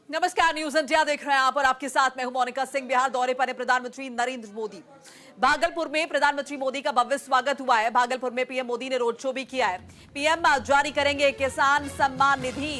नमस्कार, news India देख रहे हैं आप और आपके साथ मैं हूं मोनिका सिंह। बिहार दौरे पर है प्रधानमंत्री नरेंद्र मोदी। भागलपुर में प्रधानमंत्री मोदी का भव्य स्वागत हुआ है। भागलपुर में पीएम मोदी ने रोड शो भी किया है। पीएम जारी करेंगे किसान सम्मान निधि।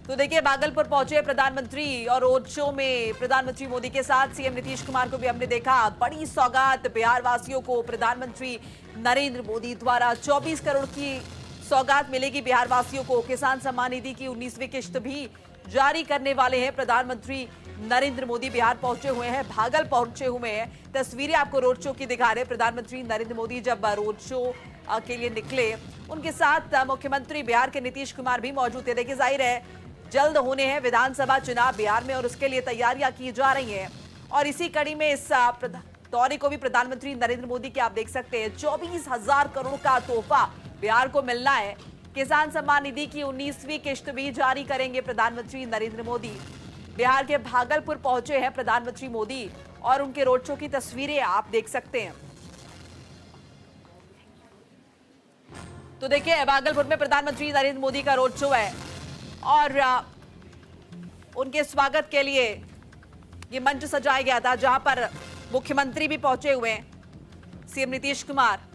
तो देखिए, भागलपुर पहुंचे प्रधानमंत्री और रोड शो में प्रधानमंत्री मोदी के साथ सीएम नीतीश कुमार को भी हमने देखा। बड़ी सौगात बिहार वासियों को प्रधानमंत्री नरेंद्र मोदी द्वारा 24 करोड़ की सौगात मिलेगी बिहार वासियों को। किसान सम्मान निधि की 19वीं किश्त भी जारी करने वाले हैं प्रधानमंत्री नरेंद्र मोदी। बिहार पहुंचे हुए हैं, भागल पहुंचे हुए हैं। तस्वीरें आपको रोड शो की दिखा रहे हैं। प्रधानमंत्री नरेंद्र मोदी जब रोड शो के लिए निकले, उनके साथ मुख्यमंत्री बिहार के नीतीश कुमार भी मौजूद थे। देखिए, जाहिर है जल्द होने हैं विधानसभा चुनाव बिहार में और उसके लिए तैयारियां की जा रही हैं। और इसी कड़ी में इस दौरे को भी प्रधानमंत्री नरेंद्र मोदी के आप देख सकते हैं 24,000 करोड़ का तोहफा बिहार को मिलना है। किसान सम्मान निधि की 19वीं किश्त भी जारी करेंगे प्रधानमंत्री नरेंद्र मोदी। बिहार के भागलपुर पहुंचे हैं प्रधानमंत्री मोदी और उनके रोड शो की तस्वीरें आप देख सकते हैं। तो देखिए, भागलपुर में प्रधानमंत्री नरेंद्र मोदी का रोड शो है और उनके स्वागत के लिए ये मंच सजाया गया था, जहां पर मुख्यमंत्री भी पहुंचे हुए हैं, सीएम नीतीश कुमार।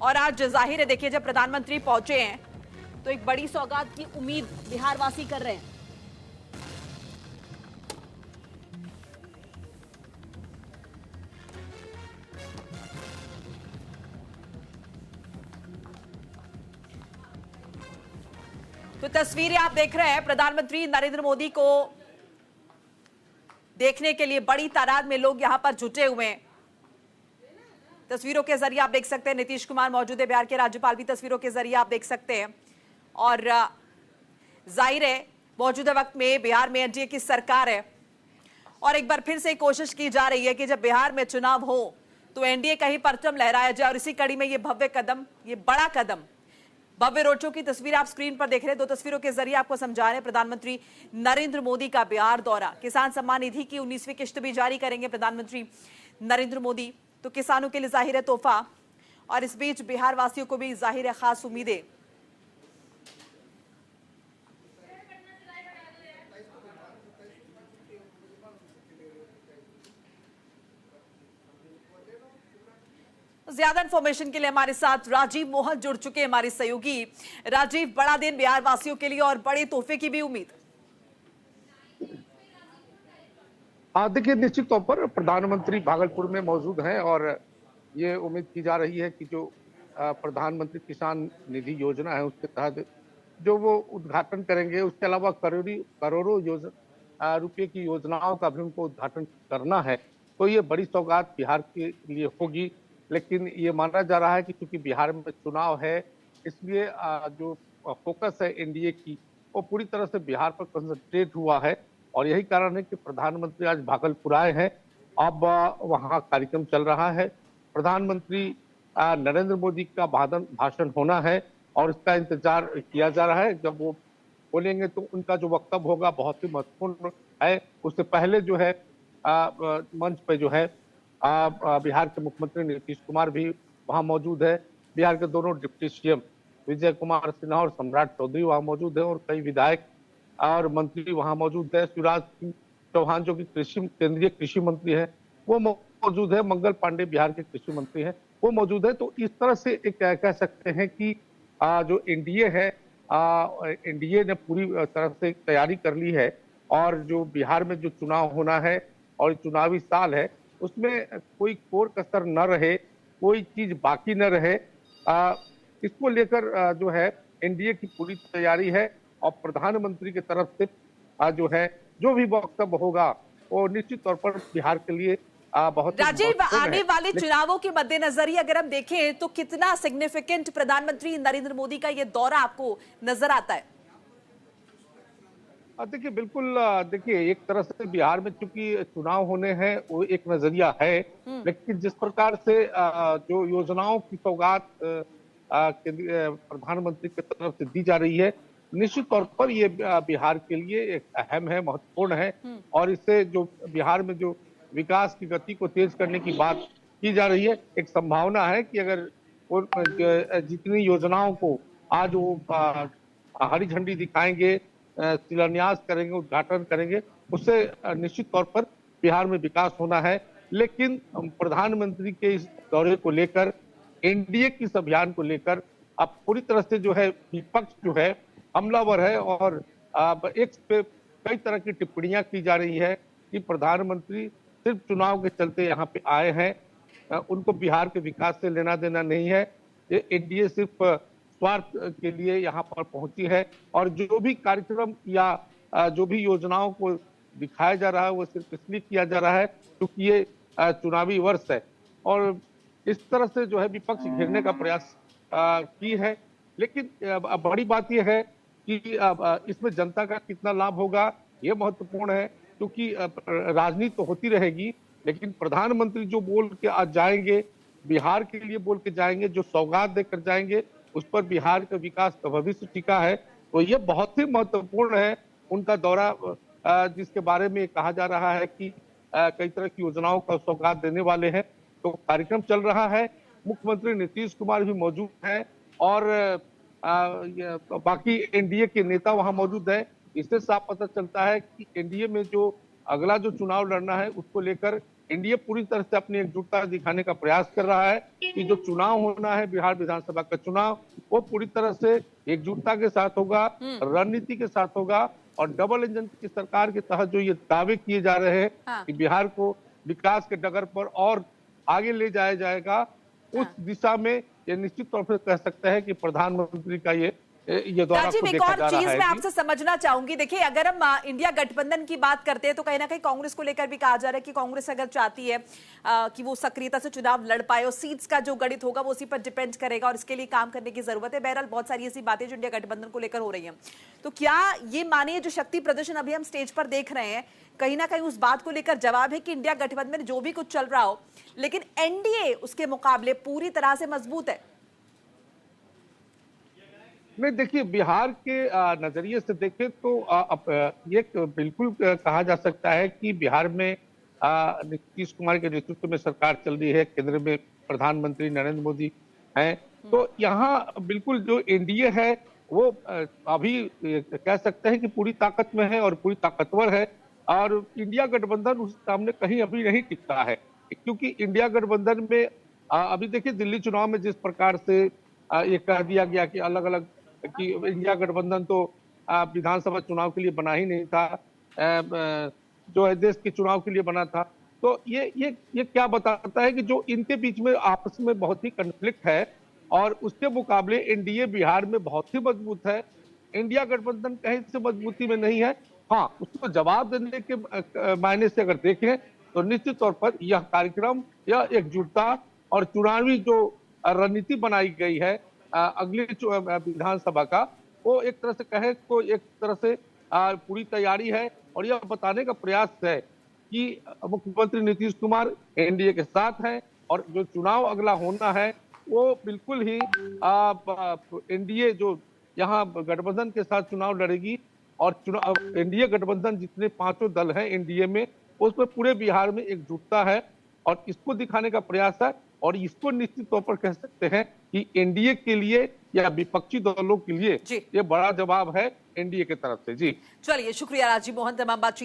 और आज जाहिर है, देखिए, जब प्रधानमंत्री पहुंचे हैं तो एक बड़ी सौगात की उम्मीद बिहारवासी कर रहे हैं। तो तस्वीरें आप देख रहे हैं, प्रधानमंत्री नरेंद्र मोदी को देखने के लिए बड़ी तादाद में लोग यहां पर जुटे हुए हैं। तस्वीरों के जरिए आप देख सकते हैं नीतीश कुमार मौजूद है, बिहार के राज्यपाल भी तस्वीरों के जरिए आप देख सकते हैं। और जाहिर है मौजूदा वक्त में बिहार में एनडीए की सरकार है और एक बार फिर से कोशिश की जा रही है कि जब बिहार में चुनाव हो तो एनडीए का ही परचम लहराया जाए। और इसी कड़ी में ये भव्य कदम, ये बड़ा कदम, भव्य रोड शो की तस्वीर आप स्क्रीन पर देख रहे हैं। दो तस्वीरों के जरिए आपको समझा रहे हैं प्रधानमंत्री नरेंद्र मोदी का बिहार दौरा। किसान सम्मान निधि की 19वीं किश्त भी जारी करेंगे प्रधानमंत्री नरेंद्र मोदी। तो किसानों के लिए जाहिर है तोहफा, और इस बीच बिहार वासियों को भी जाहिर है खास उम्मीदें। ज्यादा इंफॉर्मेशन के लिए हमारे साथ राजीव मोहन जुड़ चुके हैं, हमारे सहयोगी। राजीव, बड़ा दिन बिहार वासियों के लिए और बड़े तोहफे की भी उम्मीद। देखिए, निश्चित तौर पर प्रधानमंत्री भागलपुर में मौजूद हैं और ये उम्मीद की जा रही है कि जो प्रधानमंत्री किसान निधि योजना है उसके तहत जो वो उद्घाटन करेंगे, उसके अलावा करोड़ों रुपए की योजनाओं का भी उनको उद्घाटन करना है। तो ये बड़ी सौगात बिहार के लिए होगी। लेकिन ये माना जा रहा है कि चूंकि बिहार में चुनाव है, इसलिए जो फोकस है एनडीए की वो पूरी तरह से बिहार पर कंसंट्रेट हुआ है और यही कारण है कि प्रधानमंत्री आज भागलपुर आए हैं। अब वहाँ कार्यक्रम चल रहा है। प्रधानमंत्री नरेंद्र मोदी का भाषण होना है और इसका इंतजार किया जा रहा है। जब वो बोलेंगे तो उनका जो वक्तव्य होगा बहुत ही महत्वपूर्ण है। उससे पहले जो है मंच पे जो है बिहार के मुख्यमंत्री नीतीश कुमार भी वहाँ मौजूद है। बिहार के दोनों डिप्टी सीएम विजय कुमार सिन्हा और सम्राट चौधरी वहाँ मौजूद है और कई विधायक और मंत्री वहाँ मौजूद है। शिवराज सिंह चौहान जो कि केंद्रीय कृषि मंत्री है वो मौजूद है। मंगल पांडे बिहार के कृषि मंत्री हैं, वो मौजूद है। तो इस तरह से एक कह सकते हैं कि जो एनडीए है, एनडीए ने पूरी तरह से तैयारी कर ली है और जो बिहार में जो चुनाव होना है और चुनावी साल है उसमें कोई कोर कसर न रहे, कोई चीज बाकी न रहे, इसको लेकर जो है एनडीए की पूरी तैयारी है। और प्रधानमंत्री की तरफ से जो है जो भी वक्तव्य होगा वो निश्चित तौर पर बिहार के लिए बहुत। राजीव, आने वाले चुनावों के मद्देनजर ही अगर हम देखें तो कितना सिग्निफिकेंट प्रधानमंत्री नरेंद्र मोदी का ये दौरा आपको नजर आता है? देखिए, बिल्कुल। देखिए, एक तरह से बिहार में चूंकि चुनाव होने हैं वो एक नजरिया है, लेकिन जिस प्रकार से जो योजनाओं की सौगात प्रधानमंत्री की तरफ से दी जा रही है, निश्चित तौर पर ये बिहार के लिए एक अहम है, महत्वपूर्ण है। और इससे जो बिहार में जो विकास की गति को तेज करने की बात की जा रही है, एक संभावना है कि अगर जितनी योजनाओं को आज वो हरी झंडी दिखाएंगे, शिलान्यास करेंगे, उद्घाटन करेंगे, उससे निश्चित तौर पर बिहार में विकास होना है। लेकिन प्रधानमंत्री के इस दौरे को लेकर, एनडीए के इस अभियान को लेकर अब पूरी तरह से जो है विपक्ष जो है हमलावर है और एक पे कई तरह की टिप्पणियां की जा रही है कि प्रधानमंत्री सिर्फ चुनाव के चलते यहाँ पे आए हैं, उनको बिहार के विकास से लेना देना नहीं है। ये एनडीए सिर्फ स्वार्थ के लिए यहाँ पर पहुंची है और जो भी कार्यक्रम या जो भी योजनाओं को दिखाया जा रहा है वो सिर्फ इसलिए किया जा रहा है क्योंकि ये चुनावी वर्ष है और इस तरह से जो है विपक्ष घेरने का प्रयास की है। लेकिन बड़ी बात यह है कि इसमें जनता का कितना लाभ होगा ये महत्वपूर्ण है, क्योंकि राजनीति तो होती रहेगी लेकिन प्रधानमंत्री जो बोल के आज जाएंगे, बिहार के लिए बोल के जाएंगे, जो सौगात देकर जाएंगे, उस पर बिहार का विकास का भविष्य टिका है। तो ये बहुत ही महत्वपूर्ण है उनका दौरा, जिसके बारे में कहा जा रहा है कि कई तरह की योजनाओं का सौगात देने वाले हैं। तो कार्यक्रम चल रहा है, मुख्यमंत्री नीतीश कुमार भी मौजूद हैं और बाकी एनडीए के नेता वहां मौजूद है। इससे साफ पता चलता है कि एनडीए में जो अगला जो चुनाव लड़ना है उसको लेकर एनडीए पूरी तरह से अपनी एकजुटता दिखाने का प्रयास कर रहा है कि जो चुनाव होना है बिहार विधानसभा का चुनाव, वो पूरी तरह से एकजुटता के साथ होगा, रणनीति के साथ होगा और डबल इंजन की सरकार के तहत जो ये दावे किए जा रहे हैं कि बिहार को विकास के डगर पर और आगे ले जाया जाएगा, उस दिशा में ये निश्चित तौर पर कह सकते हैं कि प्रधानमंत्री का ये दौरा राजीव, एक और चीज मैं आपसे समझना चाहूंगी। देखिए, अगर हम इंडिया गठबंधन की बात करते हैं तो कहीं ना कहीं कांग्रेस को लेकर भी कहा जा रहा है कि कांग्रेस अगर चाहती है कि वो सक्रियता से चुनाव लड़ पाए और सीट्स का जो गणित होगा वो उसी पर डिपेंड करेगा और इसके लिए काम करने की जरूरत है। बहरहाल बहुत सारी ऐसी बातें जो इंडिया गठबंधन को लेकर हो रही है, तो क्या ये मानिए जो शक्ति प्रदर्शन अभी हम स्टेज पर देख रहे हैं कहीं ना कहीं उस बात को लेकर जवाब है कि इंडिया गठबंधन में जो भी कुछ चल रहा हो लेकिन एनडीए उसके मुकाबले पूरी तरह से मजबूत है? नहीं, देखिए, बिहार के नजरिए से देखें तो ये बिल्कुल कहा जा सकता है कि बिहार में नीतीश कुमार के नेतृत्व में सरकार चल रही है, केंद्र में प्रधानमंत्री नरेंद्र मोदी हैं, तो यहाँ बिल्कुल जो एनडीए है वो अभी कह सकते हैं कि पूरी ताकत में है और पूरी ताकतवर है और इंडिया गठबंधन उस सामने कहीं अभी नहीं टिकता है, क्योंकि इंडिया गठबंधन में अभी देखिए दिल्ली चुनाव में जिस प्रकार से ये कह दिया गया कि अलग अलग कि इंडिया गठबंधन तो विधानसभा चुनाव के लिए बना ही नहीं था, जो है देश के चुनाव के लिए बना था। तो ये क्या बताता है कि जो इनके बीच में आपस में बहुत ही कन्फ्लिक्ट है और उसके मुकाबले एनडीए बिहार में बहुत ही मजबूत है। इंडिया गठबंधन कहीं से मजबूती में नहीं है। हाँ, उसको जवाब देने के मायने से अगर देखें तो निश्चित तौर पर यह कार्यक्रम, यह एकजुटता और चुनावी जो रणनीति बनाई गई है अगली विधानसभा का, वो एक तरह से कहे तो एक तरह से पूरी तैयारी है और यह बताने का प्रयास है कि मुख्यमंत्री नीतीश कुमार एनडीए के साथ हैं और जो चुनाव अगला होना है वो बिल्कुल ही एनडीए जो यहाँ गठबंधन के साथ चुनाव लड़ेगी और चुनाव एनडीए गठबंधन जितने पांचों दल हैं एनडीए में उसमें पूरे बिहार में एकजुटता है और इसको दिखाने का प्रयास है और इसको निश्चित तौर पर कह सकते हैं कि एनडीए के लिए या विपक्षी दलों के लिए ये बड़ा जवाब है एनडीए की तरफ से। जी चलिए, शुक्रिया राजीव मोहन तमाम बातचीत